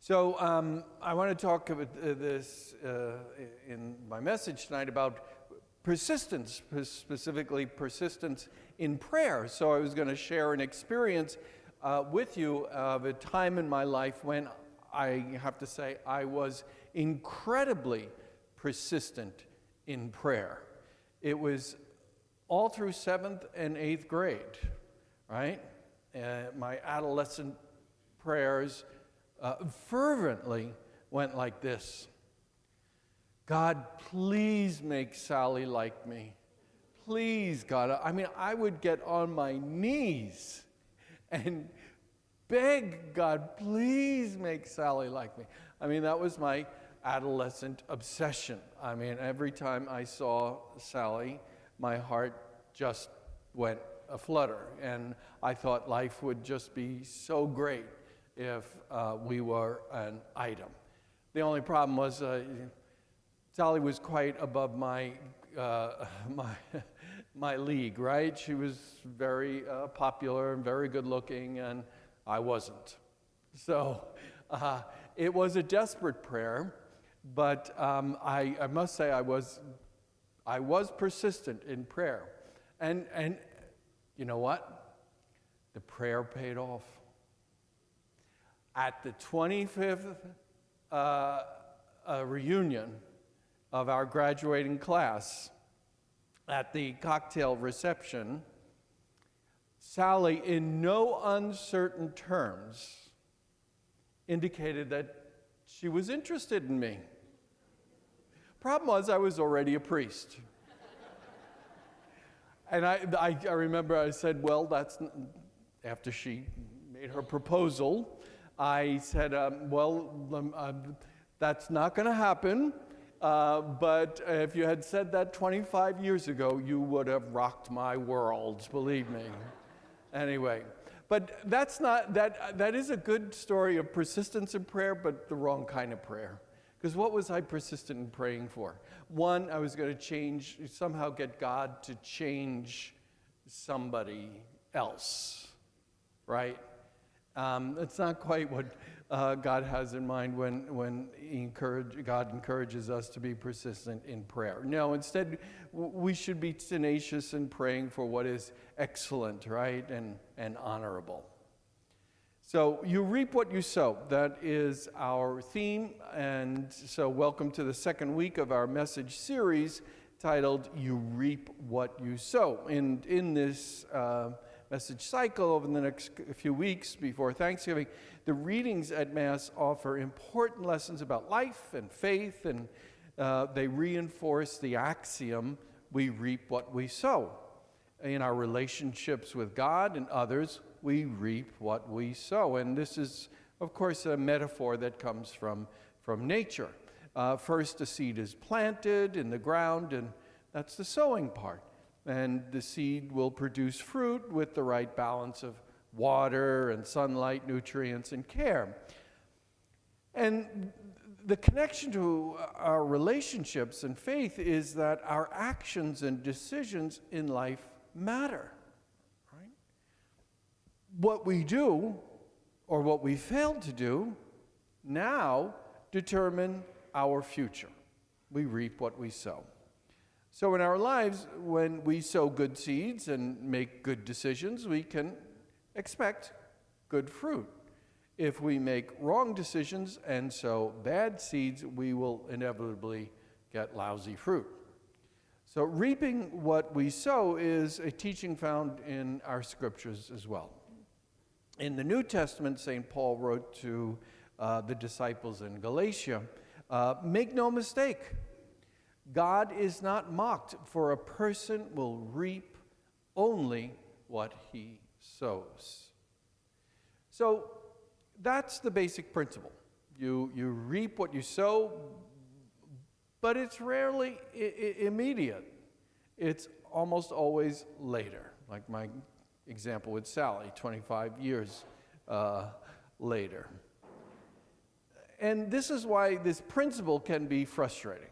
So I want to talk about this in my message tonight about persistence, specifically persistence in prayer. So I was going to share an experience with you of a time in my life when I have to say I was incredibly persistent in prayer. It was all through 7th and 8th grade, right? My adolescent prayers fervently went like this: God, please make Sally like me. Please, God. I mean, I would get on my knees and beg God, please make Sally like me. I mean, that was my adolescent obsession. I mean, every time I saw Sally, my heart just went aflutter, and I thought life would just be so great if we were an item. The only problem was Sally was quite above my my league, right? She was very popular and very good looking, and I wasn't. So it was a desperate prayer, but I must say I was persistent in prayer, and you know what? The prayer paid off. At the 25th reunion of our graduating class, at the cocktail reception, Sally, in no uncertain terms, indicated that she was interested in me. Problem was, I was already a priest. And I remember I said, well, after she made her proposal, I said, that's not going to happen, but if you had said that 25 years ago, you would have rocked my world, believe me. Anyway, but that is a good story of persistence in prayer, but the wrong kind of prayer. Because what was I persistent in praying for? One, I was going to somehow get God to change somebody else, right? It's not quite what God has in mind when God encourages us to be persistent in prayer. No, instead, we should be tenacious in praying for what is excellent, right, and honorable. So you reap what you sow. That is our theme, and so welcome to the second week of our message series titled You Reap What You Sow. And in this message cycle over the next few weeks before Thanksgiving, the readings at Mass offer important lessons about life and faith, and they reinforce the axiom, we reap what we sow. In our relationships with God and others, we reap what we sow. And this is, of course, a metaphor that comes from nature. First, the seed is planted in the ground, and that's the sowing part. And the seed will produce fruit with the right balance of water and sunlight, nutrients, and care. And the connection to our relationships and faith is that our actions and decisions in life matter, right? What we do or what we fail to do now determine our future. We reap what we sow. So in our lives, when we sow good seeds and make good decisions, we can expect good fruit. If we make wrong decisions and sow bad seeds, we will inevitably get lousy fruit. So reaping what we sow is a teaching found in our scriptures as well. In the New Testament, St. Paul wrote to the disciples in Galatia, make no mistake, God is not mocked, for a person will reap only what he sows. So that's the basic principle. You reap what you sow, but it's rarely immediate. It's almost always later, like my example with Sally, 25 years later. And this is why this principle can be frustrating.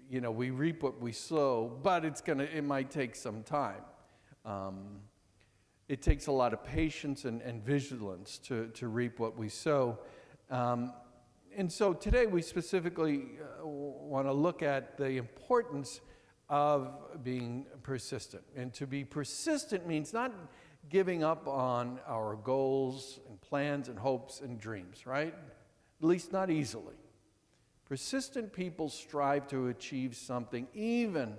We reap what we sow, but it might take some time. It takes a lot of patience and vigilance to reap what we sow. And so today we specifically want to look at the importance of being persistent. And to be persistent means not giving up on our goals and plans and hopes and dreams, right? At least not easily. Persistent people strive to achieve something even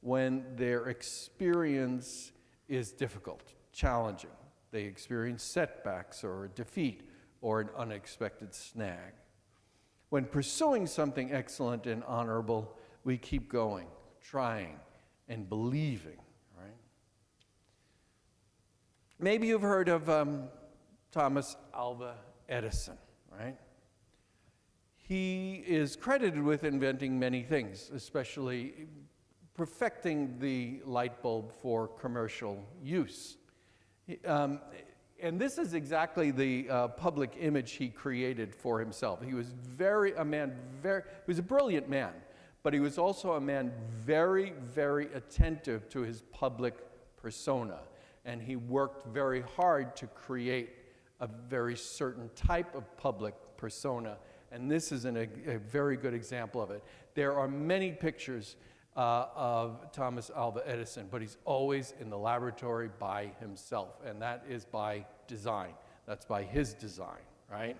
when their experience is difficult, challenging. They experience setbacks or defeat or an unexpected snag. When pursuing something excellent and honorable, we keep going, trying, and believing, right? Maybe you've heard of Thomas Alva Edison, right? He is credited with inventing many things, especially perfecting the light bulb for commercial use. And this is exactly the public image he created for himself. He was he was a brilliant man, but he was also a man very, very attentive to his public persona. And he worked very hard to create a very certain type of public persona. And this is a very good example of it. There are many pictures of Thomas Alva Edison, but he's always in the laboratory by himself, and that is by design. That's by his design, right?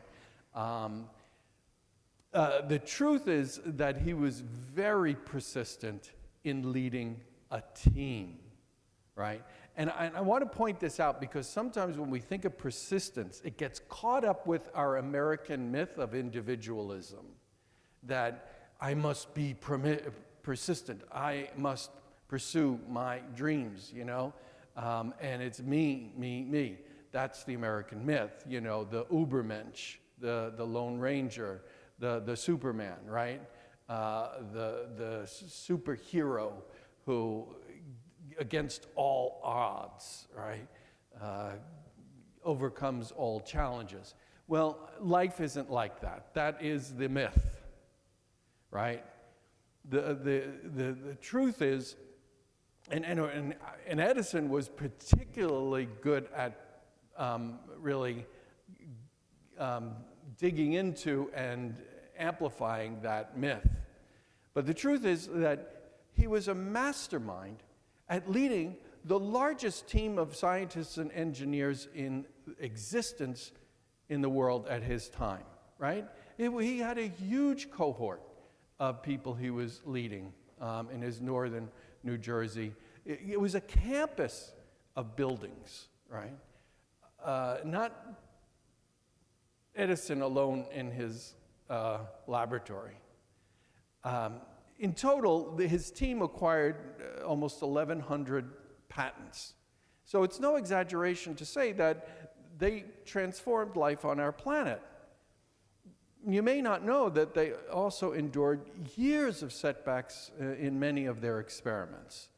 The truth is that he was very persistent in leading a team, right? And I want to point this out because sometimes when we think of persistence, it gets caught up with our American myth of individualism, that I must be persistent, I must pursue my dreams, and it's me. That's the American myth, the Ubermensch, the Lone Ranger, the Superman, right? The superhero who, against all odds, right, overcomes all challenges. Well, life isn't like that. That is the myth, right? The truth is, and Edison was particularly good at really digging into and amplifying that myth. But the truth is that he was a mastermind at leading the largest team of scientists and engineers in existence in the world at his time, right? He had a huge cohort of people he was leading in his northern New Jersey. It was a campus of buildings, right? Not Edison alone in his laboratory. In total, his team acquired almost 1,100 patents. So it's no exaggeration to say that they transformed life on our planet. You may not know that they also endured years of setbacks in many of their experiments.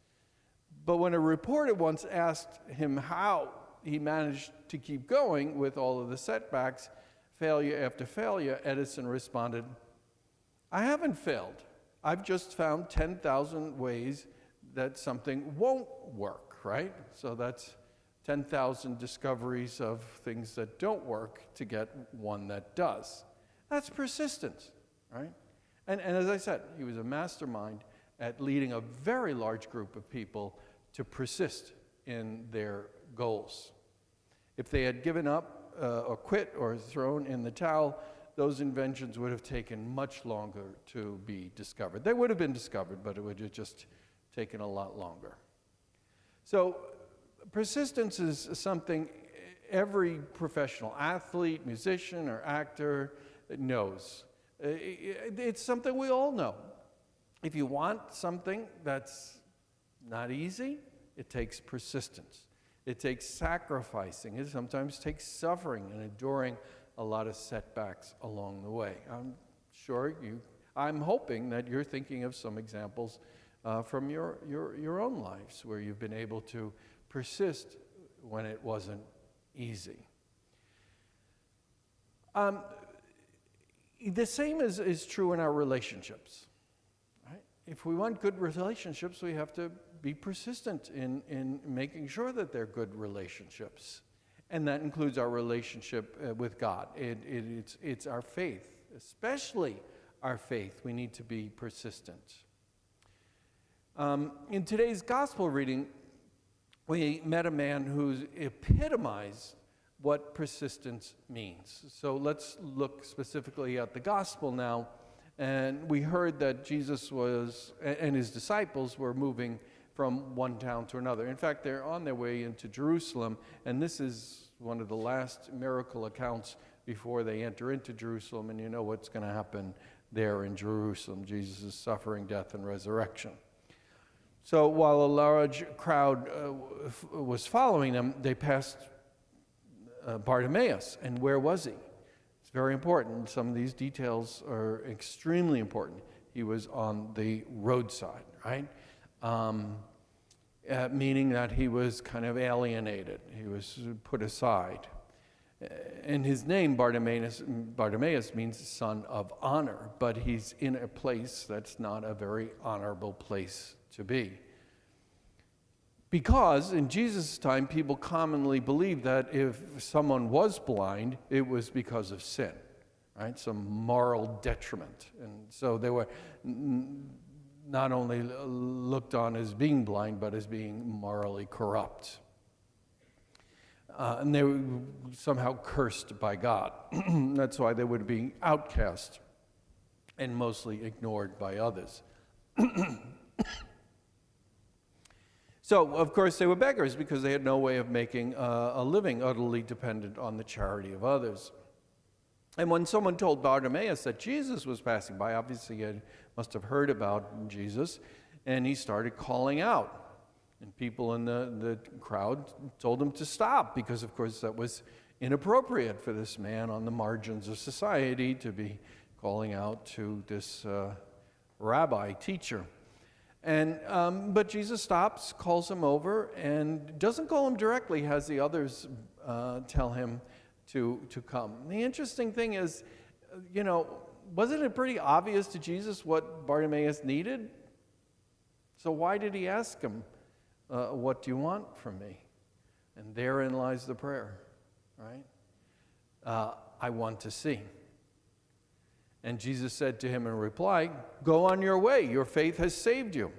But when a reporter once asked him how he managed to keep going with all of the setbacks, failure after failure, Edison responded, "I haven't failed. I've just found 10,000 ways that something won't work," right? So that's 10,000 discoveries of things that don't work to get one that does. That's persistence, right? And as I said, he was a mastermind at leading a very large group of people to persist in their goals. If they had given up or quit or thrown in the towel, those inventions would have taken much longer to be discovered. They would have been discovered, but it would have just taken a lot longer. So persistence is something every professional athlete, musician, or actor knows. It's something we all know. If you want something that's not easy, it takes persistence. It takes sacrificing. It sometimes takes suffering and enduring a lot of setbacks along the way. I'm hoping that you're thinking of some examples from your own lives where you've been able to persist when it wasn't easy. The same is true in our relationships. Right? If we want good relationships, we have to be persistent in making sure that they're good relationships. And that includes our relationship with God. It's our faith, especially our faith. We need to be persistent. In today's gospel reading, we met a man who epitomized what persistence means. So let's look specifically at the gospel now. And we heard that Jesus and his disciples were moving from one town to another. In fact, they're on their way into Jerusalem, and this is one of the last miracle accounts before they enter into Jerusalem, and you know what's going to happen there in Jerusalem, Jesus' suffering, death, and resurrection. So while a large crowd was following them, they passed Bartimaeus. And where was he? It's very important. Some of these details are extremely important. He was on the roadside, right? Meaning that he was kind of alienated. He was put aside. And his name, Bartimaeus means son of honor, but he's in a place that's not a very honorable place to be. Because in Jesus' time, people commonly believed that if someone was blind, it was because of sin, right? Some moral detriment. And so they were not only looked on as being blind, but as being morally corrupt. And they were somehow cursed by God. That's why they would be outcast and mostly ignored by others. So, of course, they were beggars because they had no way of making a living, utterly dependent on the charity of others. And when someone told Bartimaeus that Jesus was passing by, obviously he must have heard about Jesus, and he started calling out. And people in the crowd told him to stop because, of course, that was inappropriate for this man on the margins of society to be calling out to this rabbi teacher. And but Jesus stops, calls him over, and doesn't call him directly, has the others tell him to come. The interesting thing is, wasn't it pretty obvious to Jesus what Bartimaeus needed? So why did he ask him, what do you want from me? And therein lies the prayer, right? I want to see. And Jesus said to him in reply, go on your way, your faith has saved you.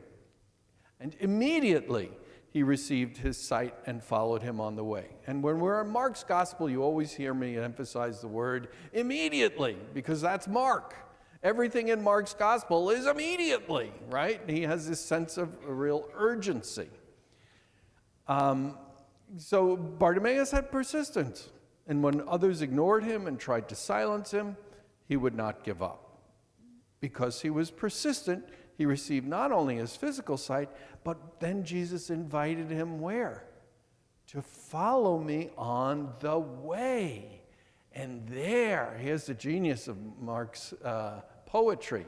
And immediately he received his sight and followed him on the way. And when we're in Mark's gospel, you always hear me emphasize the word immediately, because that's Mark. Everything in Mark's gospel is immediately, right? He has this sense of real urgency. So Bartimaeus had persistence. And when others ignored him and tried to silence him, he would not give up. Because he was persistent, he received not only his physical sight, but then Jesus invited him where? To follow me on the way. And there, here's the genius of Mark's poetry.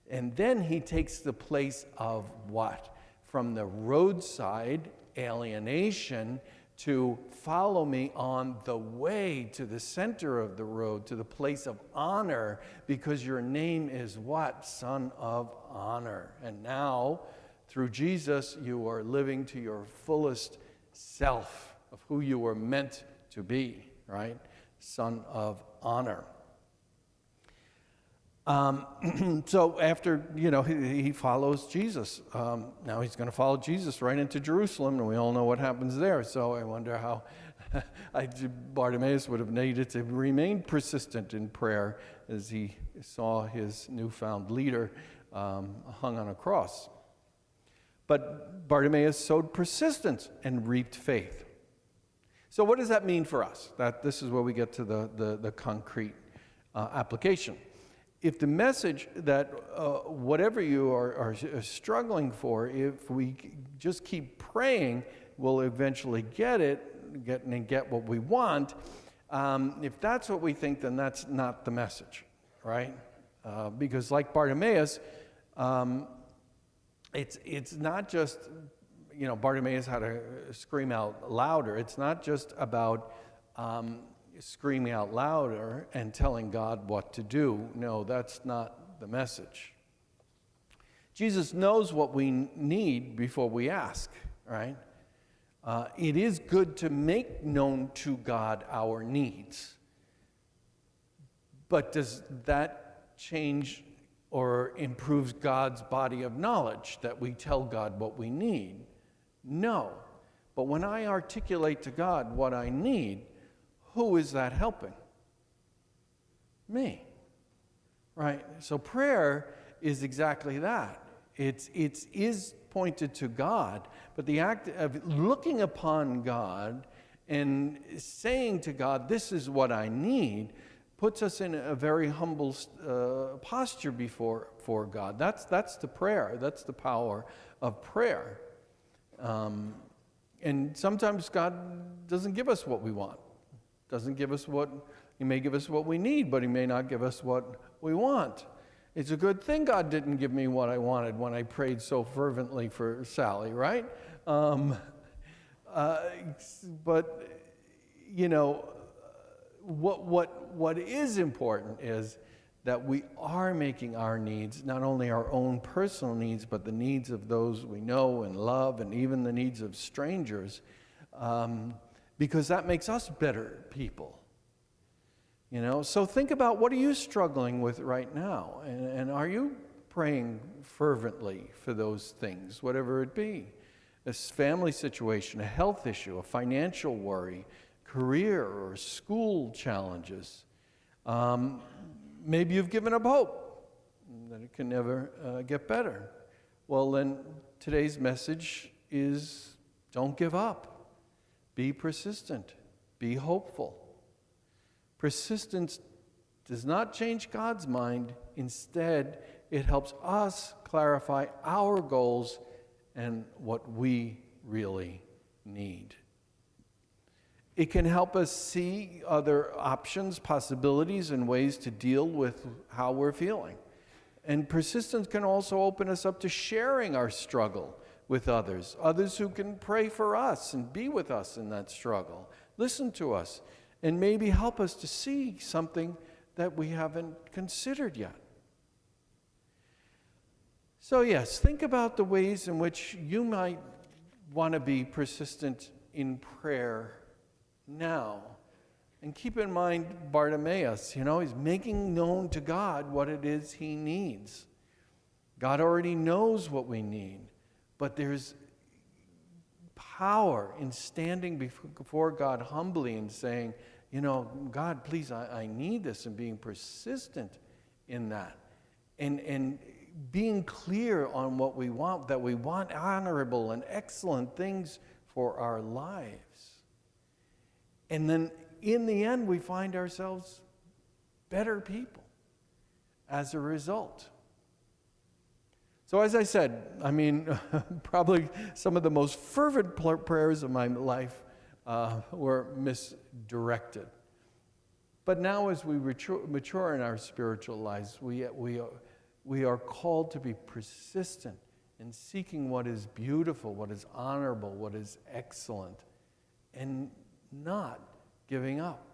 And then he takes the place of what? From the roadside alienation to follow me on the way to the center of the road, to the place of honor, because your name is what? Son of honor. And now, through Jesus, you are living to your fullest self of who you were meant to be, right? Son of honor. So after, he follows Jesus. Now he's going to follow Jesus right into Jerusalem, and we all know what happens there. So I wonder how Bartimaeus would have needed to remain persistent in prayer as he saw his newfound leader hung on a cross. But Bartimaeus sowed persistence and reaped faith. So what does that mean for us? This is where we get to the concrete application. If the message that whatever you are struggling for, if we just keep praying, we'll eventually get what we want. If that's what we think, then that's not the message, right? Because like Bartimaeus, it's not just, Bartimaeus had to scream out louder. It's not just about screaming out louder and telling God what to do. No, that's not the message. Jesus knows what we need before we ask, right? It is good to make known to God our needs. But does that change or improves God's body of knowledge that we tell God what we need? No. But when I articulate to God what I need, who is that helping? Me. Right? So prayer is exactly that. It is pointed to God, but the act of looking upon God and saying to God, this is what I need, puts us in a very humble posture before God. That's the prayer. That's the power of prayer. And sometimes God doesn't give us what we want. He may give us what we need, but he may not give us what we want. It's a good thing God didn't give me what I wanted when I prayed so fervently for Sally, right? But, you know, what is important is that we are making our needs, not only our own personal needs, but the needs of those we know and love, and even the needs of strangers, because that makes us better people. You know, so think about, what are you struggling with right now? And are you praying fervently for those things, whatever it be? A family situation, a health issue, a financial worry, career or school challenges. Maybe you've given up hope that it can never get better. Well, then today's message is, don't give up. Be persistent. Be hopeful. Persistence does not change God's mind. Instead, it helps us clarify our goals and what we really need. It can help us see other options, possibilities, and ways to deal with how we're feeling. And persistence can also open us up to sharing our struggle with others who can pray for us and be with us in that struggle, listen to us, and maybe help us to see something that we haven't considered yet. So yes, think about the ways in which you might want to be persistent in prayer now. And keep in mind Bartimaeus, he's making known to God what it is he needs. God already knows what we need, but there's power in standing before God humbly and saying, God, please, I need this, and being persistent in that. And being clear on what we want, that we want honorable and excellent things for our lives. And then in the end, we find ourselves better people as a result. So as I said, probably some of the most fervent prayers of my life were misdirected. But now as we mature in our spiritual lives, we are called to be persistent in seeking what is beautiful, what is honorable, what is excellent, and not giving up.